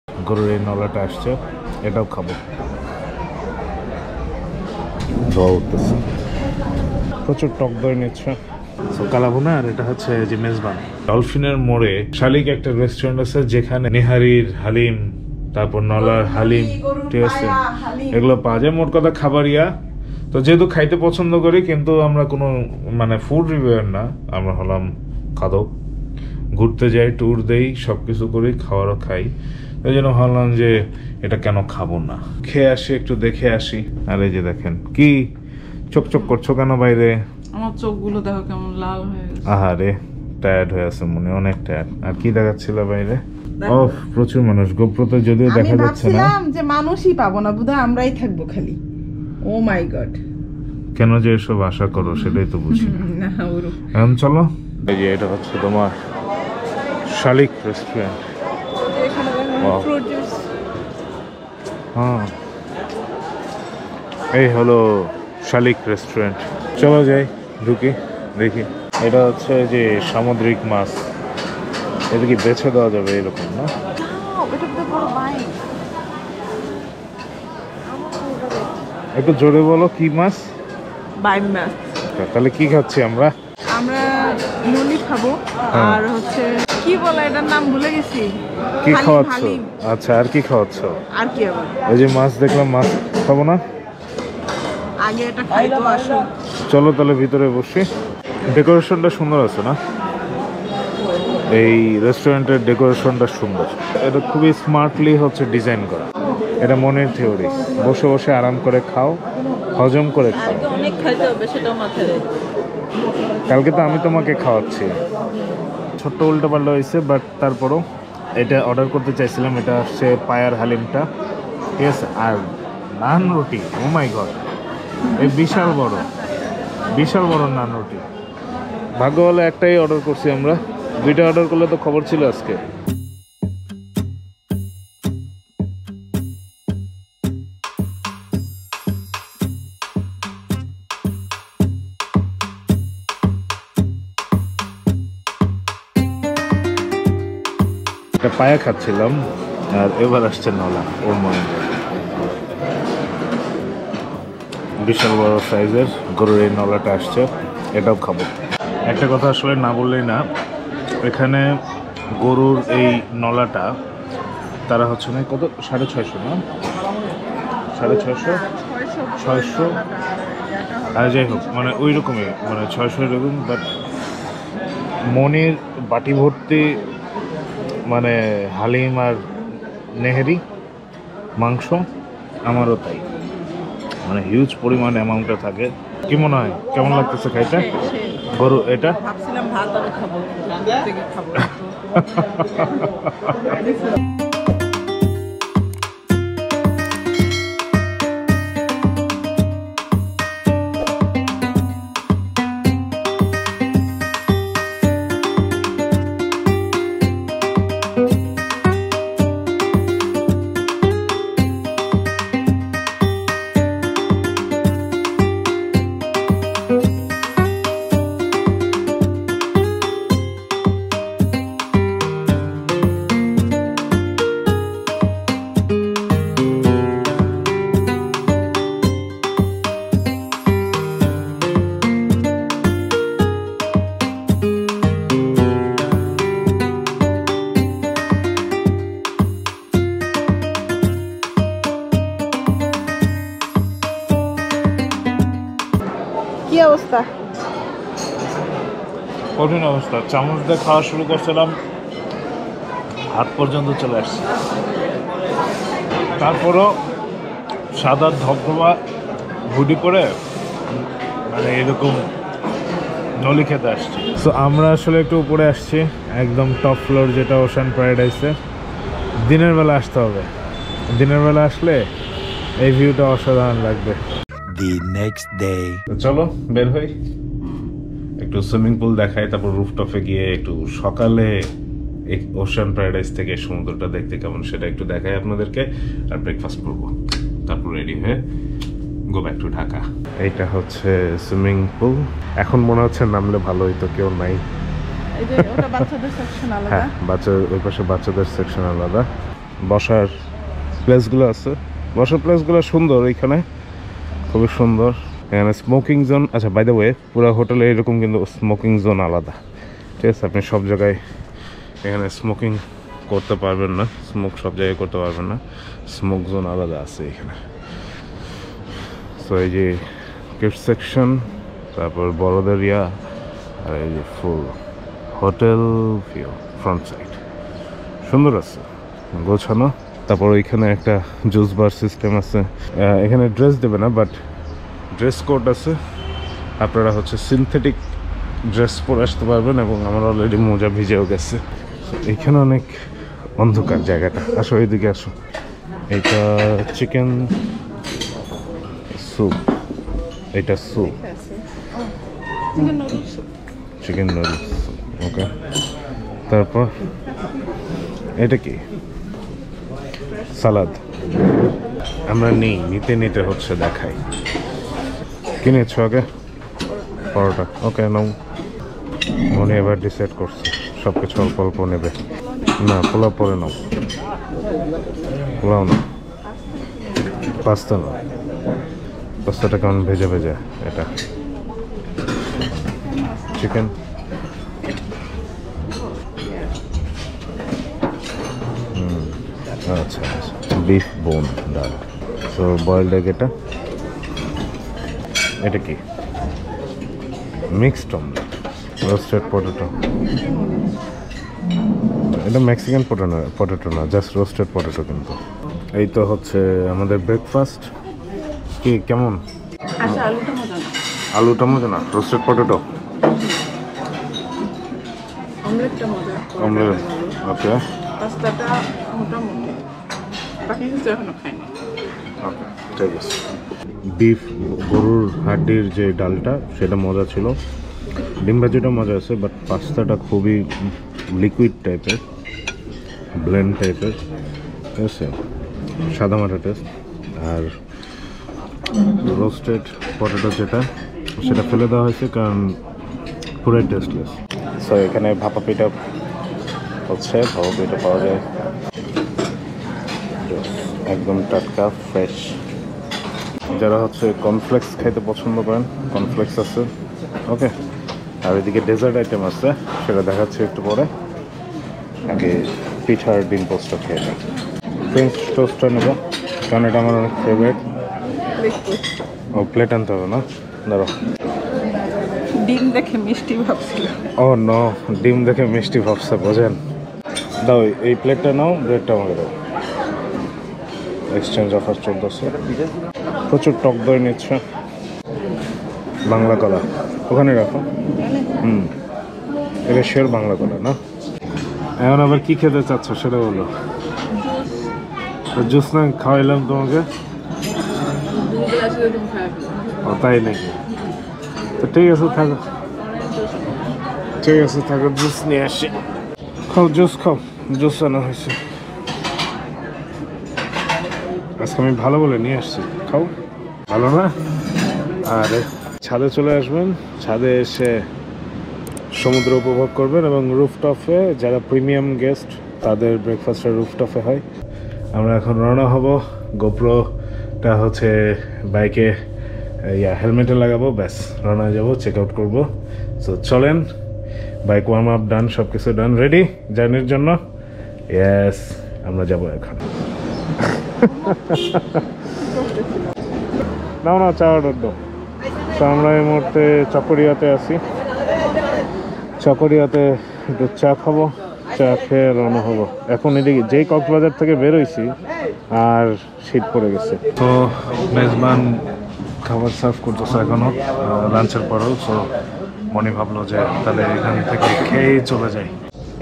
গরুর এই নলাটা আসছে, এটাও খাবো। ধোয়া উঠতেছে, প্রচুর টক দই নিচ্ছে। কালাভুনা। আর এটা হচ্ছে যে মেজবান। ডলফিনের মোড়ে শালিক একটা রেস্টুরেন্ট আছে যেখানে নেহারির হালিম, তারপর নলার হালিম, ঠিক আছে, এগুলো পাওয়া যায়। মোট কথা খাবারিয়া। তো যেহেতু খাইতে পছন্দ করি, কিন্তু আমরা কোনো মানে ফুড রিভিউয়ার না, আমরা হলাম খাদক। ঘুরতে যাই, ট্যুর দেই, সব কিছু করি, খাওয়ারও খাই। এই জন্য ভাবলাম যে এটা কেন খাবো না, খেয়ে আসি, একটু দেখে আসি। আর এই যে দেখেন কি চকচক করছো কেন বাইরে? আমার চোখগুলো দেখো কেমন লাল হয়ে গেছে। আহারে, টায়ার্ড হয়ে আছে মনে, অনেক টায়ার্ড। আর কি দেখাচ্ছিল বাইরে? ও প্রচুর মানুষ। গোপ্রতে যদিও দেখা যাচ্ছে না, যে মানুষই পাবো না, বোধহয় আমরাই থাকবো খালি। ও মাই গড, কেন যে এসব আশা করো সেটাই তো বুঝি না। এখন চলো। এই যে এটা হচ্ছে তোমার শালিক রেস্টুরেন্ট। হ্যাঁ, এই হলো শালিক রেস্টুরেন্ট। চলো যাই, ঢুকি, দেখি। এটা হচ্ছে যে সামুদ্রিক মাছ। এটা কি বেছে দেওয়া যাবে এরকম না? একটু জোরে বলো, কি মাছ? বাইম মাছ। তাহলে কি খাচ্ছি আমরা? আমরা নলি খাবো। আর হচ্ছে কি বলে এটার নাম ভুলে গেছি। কি খাওয়াচ্ছ? আচ্ছা, আর কি খাওয়াচ্ছ? আর কি আবার? এই যে মাছ দেখলাম, মাছ খাবো না? আগে এটা খাই তো, আসো। চলো তাহলে ভিতরে বসি। ডেকোরেশনটা সুন্দর আছে না? এই রেস্টুরেন্টের ডেকোরেশনটা সুন্দর। এটা খুবই স্মার্টলি হচ্ছে ডিজাইন করা। এটা মনের থিওরি। বসে বসে আরাম করে খাও, হজম করে খাও। অনেক খাইতে হবে, সেটাও মাথায় রেখো। কালকে তো আমি তোমাকে খাওয়াচ্ছি। ছোট্ট উল্টো পাল্টা হয়েছে, বাট তারপরও এটা অর্ডার করতে চাইছিলাম। এটা আসছে পায়ার হালিমটা, ঠিক আছে। আর নান রুটি, ও মাই গড, এই বিশাল বড় নান রুটি। ভাগ্য হলে একটাই অর্ডার করছি আমরা, দুইটা অর্ডার করলে তো খবর ছিল আজকে। একটা পায়া খাচ্ছিলাম, আর এবার আসছে নলা। ও মাই গড, বিশাল বড় সাইজের গরুর এই নলাটা আসছে, এটাও খাবো। একটা কথা আসলে না বললেই না, এখানে গরুর এই নলাটা তারা হচ্ছে না কত, 650 না, 650, আর যাই হোক, মানে ওই রকমই, মানে 600 এরকম। বাট মনির বাটি ভর্তি মানে হালিম আর নেহেরি মাংস, আমারও তাই, মানে হিউজ পরিমাণ অ্যামাউন্টে থাকে। কি মনে হয়, কেমন লাগতেছে খাইতে গরু এটা? ভাবছিলাম ভাত আরো খাবো, থেকে খাবো। কি অবস্থা? কঠিন অবস্থা। চামচ দিয়ে খাওয়া শুরু করছিলাম, হাত পর্যন্ত চলে আসছে। তারপরও সাদা ধবধবা হুডি পরে মানে এরকম নলি খেতে আসছি। তো আমরা আসলে একটু উপরে আসছি, একদম টপ ফ্লোর, যেটা ওশান প্যারাডাইসের। দিনের বেলা আসতে হবে, দিনের বেলা আসলে এই ভিউটা অসাধারণ লাগবে। The next day. চলো বের হই, একটু সুইমিং পুল দেখাই, তারপর রুফটপে গিয়ে একটু সকালে ওশান প্যারাডাইস থেকে সমুদ্রটা দেখতে কেমন সেটা একটু দেখাই আপনাদেরকে, আর ব্রেকফাস্ট করবো, তারপর রেডি হয়ে গো ব্যাক টু ঢাকা। এইটা হচ্ছে সুইমিং পুল। এখন মনে হচ্ছে নামলে ভালো হইতো, কেউ নাই। এই যে ওটা বাচ্চাদের সেকশন আলাদা। হ্যাঁ, বাচ্চা ওই পাশে বাচ্চাদের সেকশন আলাদা। বসার প্লেসগুলো আছে, বসার প্লেসগুলো সুন্দর, এখানে খুবই সুন্দর। এখানে স্মোকিং জোন, আচ্ছা বাই দ্য ওয়ে পুরো হোটেলে এরকম কিন্তু স্মোকিং জোন আলাদা, ঠিক আছে? আপনি সব জায়গায় এখানে স্মোকিং করতে পারবেন না, স্মোক সব জায়গায় করতে পারবেন না, স্মোক জোন আলাদা আছে এখানে। সো এই যে কিডস সেকশন, তারপর বড়দের ইয়া, আর এই যে ফুল হোটেল ভিউ ফ্রন্ট সাইড সুন্দর আছে, গোছানো। তারপর ওইখানে একটা জুস বার সিস্টেম আছে। এখানে ড্রেস দেবে না, বাট ড্রেস কোড আছে, আপনারা হচ্ছে সিনথেটিক ড্রেস পরে আসতে পারবেন, এবং আমার অলরেডি মোজা ভিজেও গেছে। এইখানে অনেক অন্ধকার জায়গাটা, আসো এইদিকে আসো। এইটা চিকেন স্যুপ, এটা স্যুপ, চিকেন নুডলস, ওকে। তারপর এটা কি? সালাদ। আমরা নিতে নিতে হচ্ছে দেখাই। কিনেছো আগে? পরোটা, ওকে নাও। মনে এবার ডিসাইড করছে সব কিছু অল্প অল্প নেবে। না, পোলাও পরে নাও, পোলাও না, পাস্তা নাও। পাস্তাটা কেমন ভেজা ভেজা? এটা চিকেন, আচ্ছা আচ্ছা, বিফ বোন ডাল। তো বয়েলড এগ, এটা কি? Mixed omelette, roasted potato. এটা মেক্সিকান পটেটো না, জাস্ট রোস্টেড পটেটো। কিন্তু এই তো হচ্ছে আমাদের ব্রেকফাস্ট। কি কেমন? আচ্ছা, আলুটা মজা না। আলুটা মজা না, রোস্টেড পটেটো, অমলেটটা মজা। অমলেট, ওকে। পাস্তাটা মোটামুটি, বাকি কিছু এখনো খাইনি। ওকে, ঠিক আছে। বিফ, গরুর হাড্ডির যে ডালটা, সেটা মজা ছিল। ডিম ভাজিটা মজা আছে, বাট পাস্তাটা খুবই লিকুইড টাইপের, ব্লেন্ড টাইপের, ঠিক আছে, সাদা মাটা টেস্ট। আর রোস্টেড পটেটো যেটা, সেটা ফেলে দেওয়া হয়েছে কারণ পুরাই টেস্টলেস। সো এখানে ভাপা পিঠা হচ্ছে, ভাপা পিঠা পাওয়া যায় একদম টাটকা ফ্রেশ। যারা হচ্ছে কর্নফ্লেক্স খাইতে পছন্দ করেন, কর্নফ্লেক্স আছে, ওকে। আর এদিকে ডেজার্ট আইটেম আছে, সেটা দেখাচ্ছি একটু পরে। আগে পিঠার ডিম পোস্টটা খেয়ে নিই। ফ্রেঞ্চ টোস্টটা নেবো, কারণ এটা আমার অনেক ফেভারিট। ও প্লেট আনতে হবে না, ধরো। ডিম দেখে মিষ্টি ভাবছিল। ও নো, ডিম দেখে মিষ্টি ভাবছে, বোঝেন? দাও এই প্লেটটা নাও, ব্রেডটা আমাকে দাও। এক্সচেঞ্জ অফার চলতেছে। প্রচুর টক দই নিচ্ছে, বাংলা কলা ওখানে রাখো। এটা শিওর বাংলা কলা না? এখন আবার কি খেতে চাচ্ছ সেটা বলো। জুস না খাওয়াইলাম তোমাকে, ও তাই নাকি? তো ঠিক আছে থাকো, ঠিক আছে থাকো, জুস নিয়ে আসি। খাও জুস, খাও জুস আনা হয়েছে আজকে, আমি ভালো বলে নিয়ে আসছি, খাও। ভালো না? আর ছাদে চলে আসবেন, ছাদে এসে সমুদ্র উপভোগ করবেন, এবং রুফটপে যারা প্রিমিয়াম গেস্ট তাদের ব্রেকফাস্টের রুফটপে হয়। আমরা এখন রওনা হব। গোপ্রোটা হচ্ছে বাইকে হেলমেটে লাগাবো, ব্যাস রওনা যাবো, চেক আউট করবো। সো চলেন, বাইক ওয়ার্ম আপ ডান, সব কিছু ডান, রেডি জার্নির জন্য। ইয়েস, আমরা যাবো এখন। নাও না, চা অর্ডার দাও। তো আমরা এই মুহূর্তে চকরিয়াতে আছি, চকরিয়াতে একটু চা খাবো, চা খেয়ে রওনা হবো এখন। এদিকে যেই কক্সবাজার থেকে বেরোইছি আর শীত পড়ে গেছে। তো মেজবান খাবার সার্ভ করতেছে এখনো, লাঞ্চের পরেও। সো মনে ভাবলো যে তাহলে এখান থেকে খেয়েই চলে যাই।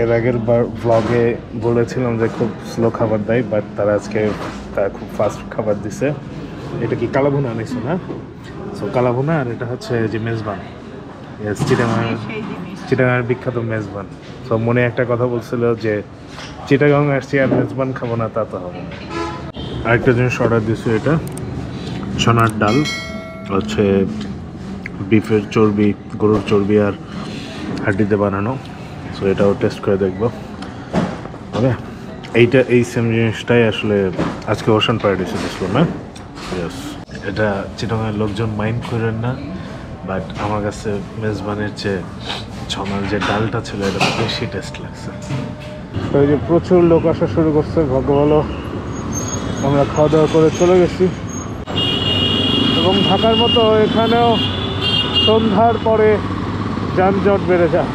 এর আগের ব্লগে বলেছিলাম যে খুব স্লো খাবার দেয়, বাট তারা আজকে খুব ফাস্ট খাবার দিছে। এটা কি কালাভুনা আনিস না? সো কালাভুনা, আর এটা হচ্ছে যে মেজবান, চিটাগাঙের বিখ্যাত মেজবান। সো মনে একটা কথা বলছিল যে চিটাগাং আসছি আর মেজবান খাবো না, তা তো হবে না। আরেকটা জিনিস অর্ডার দিচ্ছি, এটা ছোনার ডাল, হচ্ছে বিফের চর্বি, গরুর চর্বি আর হাড্ডিতে বানানো। সো এটাও টেস্ট করে দেখবো, ওকে। এই সেম জিনিসটাই আসলে আজকে ওশান প্যারাডাইসে দিছিল না? ইয়েস, এটা চিটাগাংয়ের লোকজন মাইন্ড করেন না, বাট আমার কাছে মেজবানের চেয়ে ছনার যে ডালটা ছিল এটা বেশি টেস্ট লাগছে। তো এই যে প্রচুর লোক আসা শুরু করছে, ভাগ্য ভালো আমরা খাওয়া দাওয়া করে চলে গেছি। এবং ঢাকার মতো এখানেও সন্ধ্যার পরে যানজট বেড়ে যায়।